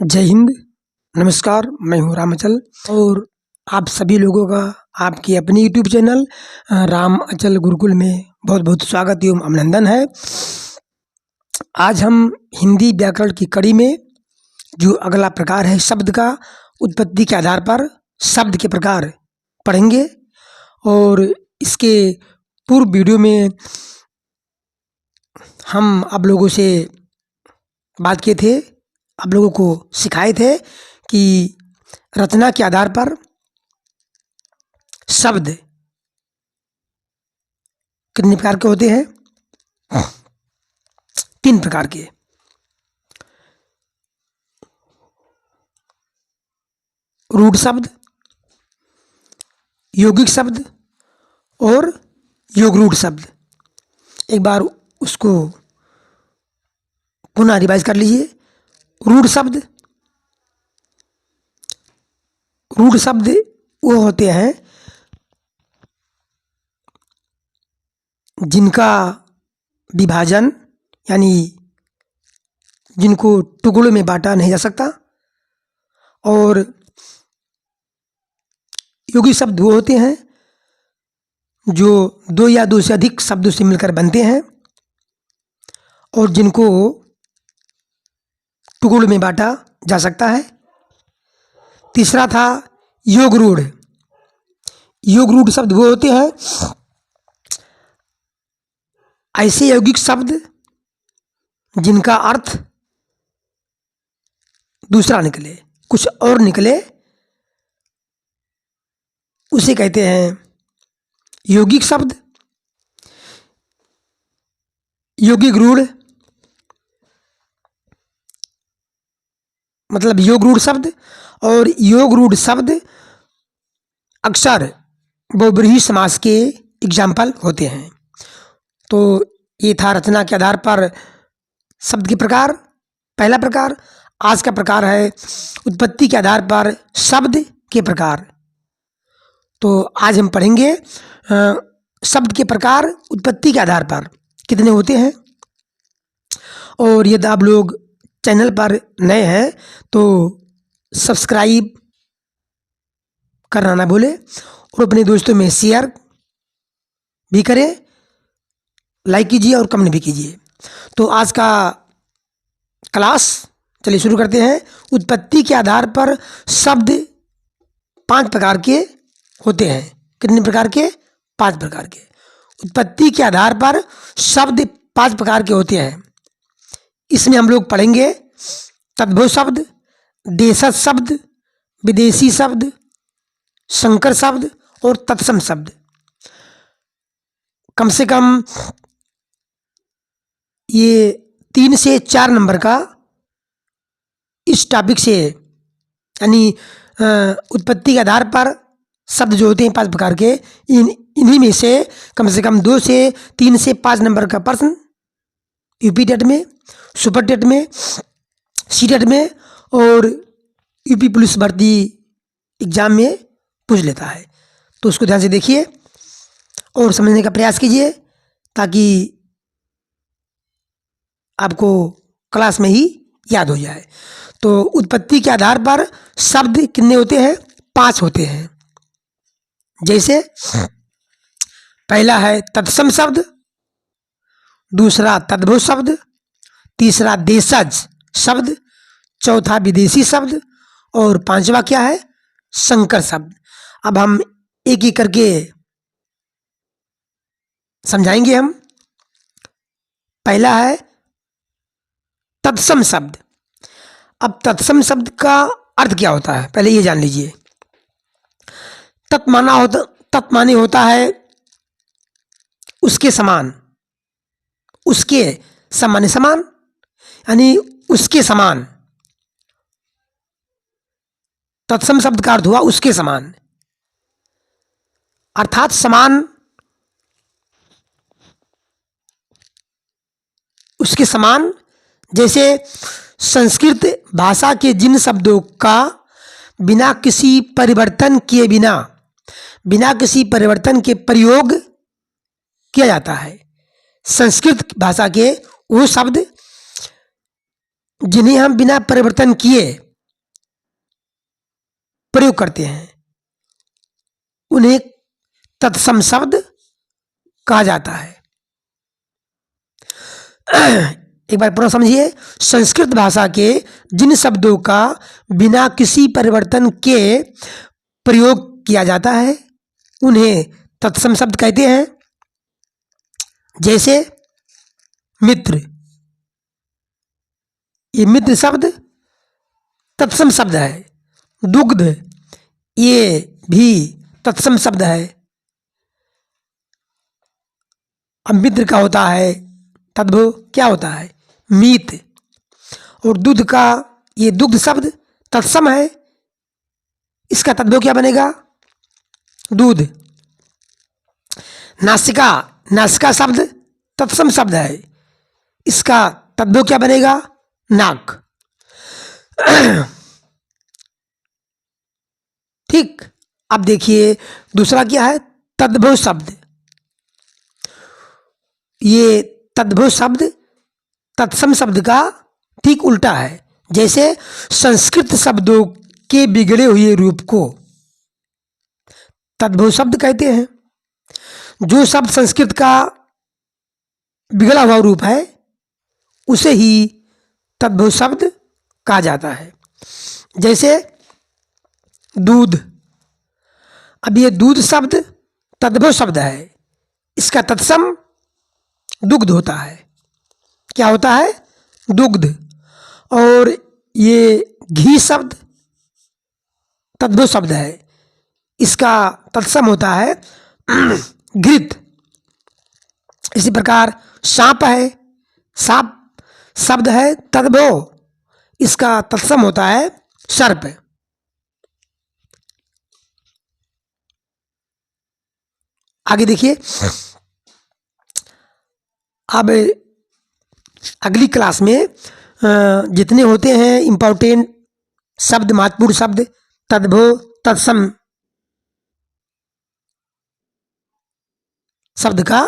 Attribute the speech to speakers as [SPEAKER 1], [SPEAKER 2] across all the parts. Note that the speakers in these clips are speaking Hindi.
[SPEAKER 1] जय हिंद। नमस्कार, मैं हूँ रामाचल और आप सभी लोगों का आपकी अपनी यूट्यूब चैनल राम अचल गुरुकुल में बहुत बहुत स्वागत एवं अभिनंदन है। आज हम हिंदी व्याकरण की कड़ी में जो अगला प्रकार है शब्द का उत्पत्ति के आधार पर शब्द के प्रकार पढ़ेंगे। और इसके पूर्व वीडियो में हम आप लोगों से बात किए थे, आप लोगों को सिखाए थे कि रचना के आधार पर शब्द कितने प्रकार के होते हैं? 3 प्रकार के। रूढ़ शब्द, यौगिक शब्द और योगरूढ़ शब्द। एक बार उसको पुनः रिवाइज कर लीजिए। रूढ़ शब्द वो होते हैं जिनका विभाजन यानी जिनको टुकड़ों में बांटा नहीं जा सकता। और यौगिक शब्द वो होते हैं जो 2 या 2 से अधिक शब्दों से मिलकर बनते हैं और जिनको टुकड़ों में बांटा जा सकता है। तीसरा था योगरूढ़। योगरूढ़ शब्द वो होते हैं ऐसे यौगिक शब्द जिनका अर्थ दूसरा निकले, कुछ और निकले, उसे कहते हैं यौगिक शब्द। यौगिक रूढ़ मतलब योगरूढ़ शब्द। और योगरूढ़ शब्द अक्सर बहुब्रीहि समास के एग्जाम्पल होते हैं। तो ये था रचना के आधार पर शब्द के प्रकार। पहला प्रकार। आज का प्रकार है उत्पत्ति के आधार पर शब्द के प्रकार। तो आज हम पढ़ेंगे शब्द के प्रकार उत्पत्ति के आधार पर कितने होते हैं। और यदि आप लोग चैनल पर नए हैं तो सब्सक्राइब करना ना भूलें और अपने दोस्तों में शेयर भी करें, लाइक कीजिए और कमेंट भी कीजिए। तो आज का क्लास चलिए शुरू करते हैं। उत्पत्ति के आधार पर शब्द 5 प्रकार के होते हैं। कितने प्रकार के? 5 प्रकार के। उत्पत्ति के आधार पर शब्द 5 प्रकार के होते हैं। इसमें हम लोग पढ़ेंगे तद्भव शब्द, देशज शब्द, विदेशी शब्द, संकर शब्द और तत्सम शब्द। कम से कम ये 3 से 4 नंबर का इस टॉपिक से यानी उत्पत्ति के आधार पर शब्द जो होते हैं 5 प्रकार के, इन्हीं में से कम 2 से 3 से 5 नंबर का प्रश्न यूपी टेट में, सुपर टेट में, सी टेट में और यूपी पुलिस भर्ती एग्जाम में पूछ लेता है। तो उसको ध्यान से देखिए और समझने का प्रयास कीजिए ताकि आपको क्लास में ही याद हो जाए। तो उत्पत्ति के आधार पर शब्द कितने होते हैं? 5 होते हैं। जैसे पहला है तत्सम शब्द, दूसरा तद्भव शब्द, तीसरा देशज शब्द, चौथा विदेशी शब्द और 5वां क्या है? संकर शब्द। अब हम एक एक करके समझाएंगे हम। पहला है तत्सम शब्द। अब तत्सम शब्द का अर्थ क्या होता है पहले ये जान लीजिए। तत् माने होता है उसके समान, उसके समान यानी उसके समान। तत्सम शब्द का अर्थ हुआ उसके समान, अर्थात समान, उसके समान। जैसे संस्कृत भाषा के जिन शब्दों का बिना किसी परिवर्तन के प्रयोग किया जाता है, संस्कृत भाषा के वो शब्द जिन्हें हम बिना परिवर्तन किए प्रयोग करते हैं उन्हें तत्सम शब्द कहा जाता है। एक बार पुनः समझिए, संस्कृत भाषा के जिन शब्दों का बिना किसी परिवर्तन के प्रयोग किया जाता है उन्हें तत्सम शब्द कहते हैं। जैसे मित्र, ये मित्र शब्द तत्सम शब्द है। दुग्ध, ये भी तत्सम शब्द है। अब मित्र का होता है तद्भव क्या होता है? मीत। और दूध का ये दुग्ध शब्द तत्सम है, इसका तद्भव क्या बनेगा? दूध। नासिका, नासिका शब्द तत्सम शब्द है, इसका तद्भव क्या बनेगा? नाक। ठीक। अब देखिए दूसरा क्या है? तद्भव शब्द। ये तद्भव शब्द तत्सम शब्द का ठीक उल्टा है। जैसे संस्कृत शब्दों के बिगड़े हुए रूप को तद्भव शब्द कहते हैं। जो शब्द संस्कृत का बिगड़ा हुआ रूप है उसे ही तद्भव शब्द कहा जाता है। जैसे दूध, अब ये दूध शब्द तद्भव शब्द है, इसका तत्सम दुग्ध होता है। क्या होता है? दुग्ध। और ये घी शब्द तद्भव शब्द है, इसका तत्सम होता है घृत। इसी प्रकार सांप है, सांप शब्द है तद्भव, इसका तत्सम होता है सर्प। आगे देखिए, अब अगली क्लास में जितने होते हैं इम्पोर्टेंट शब्द, महत्वपूर्ण शब्द, तद्भव तत्सम शब्द का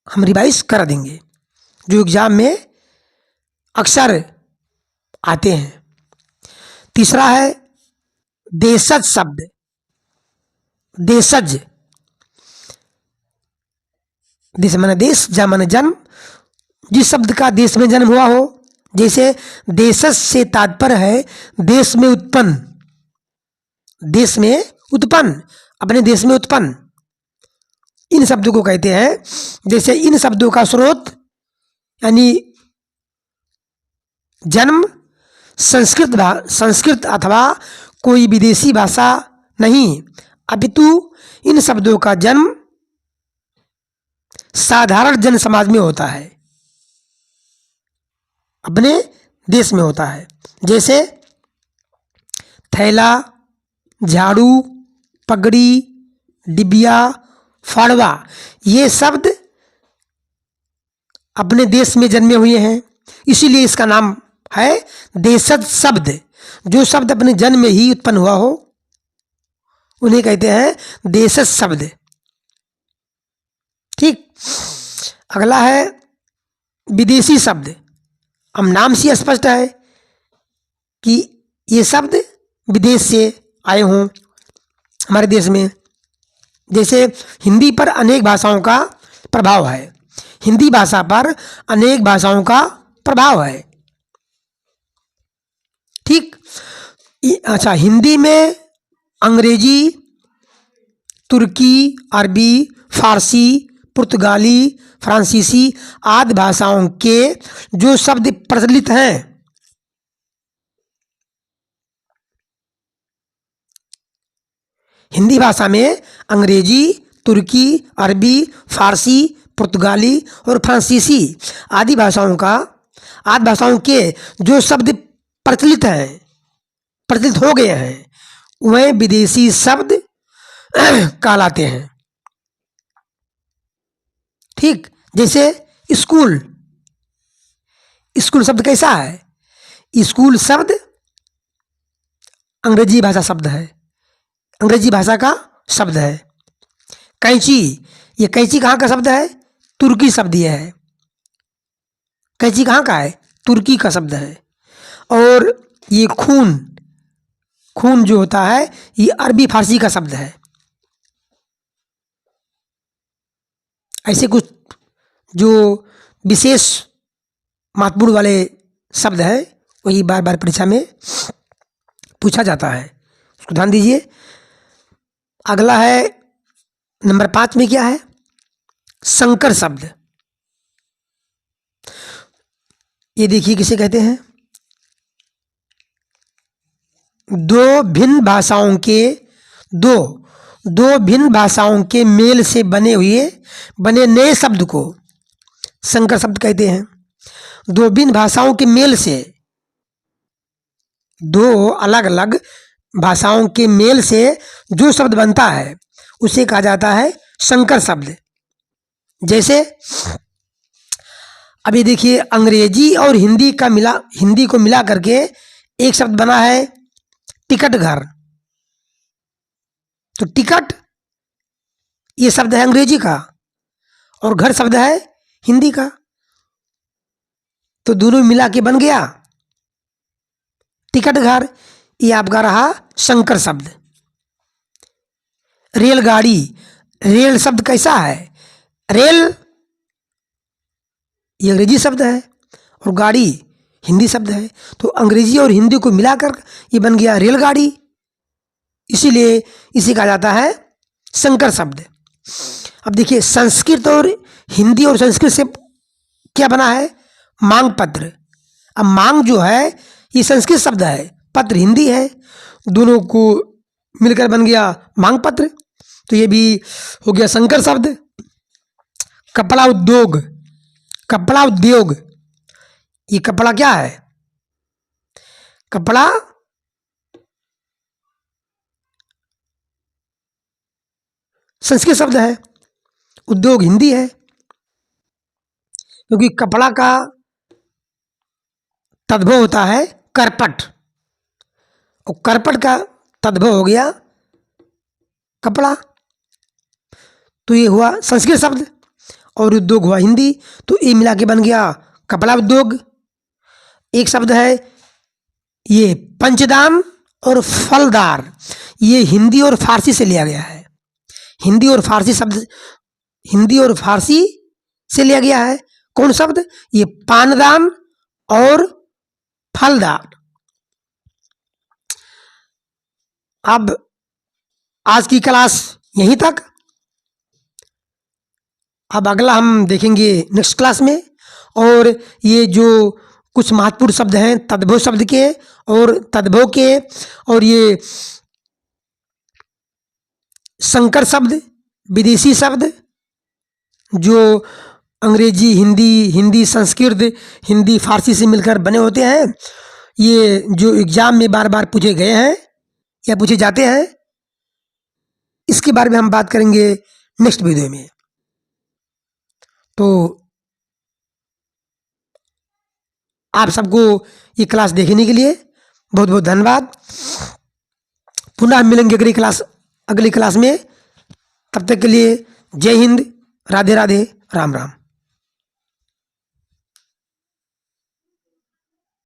[SPEAKER 1] हम रिवाइज करा देंगे, जो एग्जाम में अक्सर आते हैं। तीसरा है देशज शब्द। देशज, देश माने देश, जा माने जन्म, जिस शब्द का देश में जन्म हुआ हो। जैसे देशज से तात्पर्य है देश में उत्पन्न, देश में उत्पन्न, अपने देश में उत्पन्न, इन शब्दों को कहते हैं। जैसे इन शब्दों का स्रोत यानी जन्म संस्कृत अथवा कोई विदेशी भाषा नहीं, अपितु इन शब्दों का जन्म साधारण जन समाज में होता है, अपने देश में होता है। जैसे थैला, झाड़ू, पगड़ी, डिबिया, फाड़वा, ये शब्द अपने देश में जन्मे हुए हैं, इसीलिए इसका नाम है देशज शब्द। जो शब्द अपने जन्म में ही उत्पन्न हुआ हो उन्हें कहते हैं देशज शब्द। ठीक। अगला है विदेशी शब्द। अब नाम से स्पष्ट है कि ये शब्द विदेश से आए हों हमारे देश में। जैसे हिंदी पर अनेक भाषाओं का प्रभाव है, हिंदी भाषा पर अनेक भाषाओं का प्रभाव है। ठीक। अच्छा, हिंदी में अंग्रेजी, तुर्की, अरबी, फारसी, पुर्तगाली, फ्रांसीसी आदि भाषाओं के जो शब्द प्रचलित हैं, हिंदी भाषा में अंग्रेजी, तुर्की, अरबी, फारसी, पुर्तगाली और फ्रांसीसी आदि भाषाओं के जो शब्द प्रचलित हैं, प्रचलित हो गए हैं, वह विदेशी शब्द कहलाते हैं। ठीक। जैसे स्कूल, स्कूल शब्द कैसा है? स्कूल शब्द अंग्रेजी भाषा शब्द है, अंग्रेजी भाषा का शब्द है। कैंची, ये कैंची कहाँ का शब्द है? तुर्की शब्द ये है। कैंची कहाँ का है? तुर्की का शब्द है। और ये खून, खून जो होता है ये अरबी फारसी का शब्द है। ऐसे कुछ जो विशेष महत्वपूर्ण वाले शब्द है वही बार बार परीक्षा में पूछा जाता है, उसको ध्यान दीजिए। अगला है नंबर 5 में क्या है? संकर शब्द। ये देखिए किसे कहते हैं? दो भिन्न भाषाओं के मेल से बने नए शब्द को संकर शब्द कहते हैं। दो भिन्न भाषाओं के मेल से, दो अलग अलग भाषाओं के मेल से जो शब्द बनता है उसे कहा जाता है संकर शब्द। जैसे अभी देखिए, अंग्रेजी और हिंदी को मिला करके एक शब्द बना है टिकट घर। तो टिकट ये शब्द है अंग्रेजी का और घर शब्द है हिंदी का, तो दोनों मिला के बन गया टिकट घर। ये आपका रहा संकर शब्द। रेलगाड़ी, रेल शब्द कैसा है? रेल ये अंग्रेजी शब्द है और गाड़ी हिंदी शब्द है, तो अंग्रेजी और हिंदी को मिलाकर ये बन गया रेलगाड़ी, इसीलिए इसे कहा जाता है संकर शब्द। अब देखिए, संस्कृत और हिंदी और संस्कृत से क्या बना है? मांग पत्र। अब मांग जो है ये संस्कृत शब्द है, पत्र हिंदी है, दोनों को मिलकर बन गया मांग पत्र, तो ये भी हो गया संकर शब्द। कपड़ा उद्योग, कपड़ा उद्योग, ये कपड़ा क्या है? कपड़ा संस्कृत शब्द है, उद्योग हिंदी है, क्योंकि कपड़ा का तद्भव होता है करपट, और करपट का तद्भव हो गया कपड़ा, तो ये हुआ संस्कृत शब्द और उद्योग हुआ हिंदी, तो ये मिला के बन गया कपड़ा उद्योग। एक शब्द है ये पंचदान और फलदार, ये हिंदी और फारसी से लिया गया है। हिंदी और फारसी से लिया गया है। कौन शब्द? ये पानदान और फलदार। अब आज की क्लास यहीं तक। अब अगला हम देखेंगे नेक्स्ट क्लास में, और ये जो कुछ महत्वपूर्ण शब्द हैं तद्भव शब्द के और तद्भव के, और ये संकर शब्द, विदेशी शब्द जो अंग्रेजी, हिंदी संस्कृत, हिंदी फारसी से मिलकर बने होते हैं, ये जो एग्जाम में बार बार पूछे गए हैं या पूछे जाते हैं, इसके बारे में हम बात करेंगे नेक्स्ट वीडियो में। तो आप सबको ये क्लास देखने के लिए बहुत बहुत धन्यवाद। पुनः मिलेंगे अगली क्लास में। तब तक के लिए जय हिंद, राधे राधे, राम राम।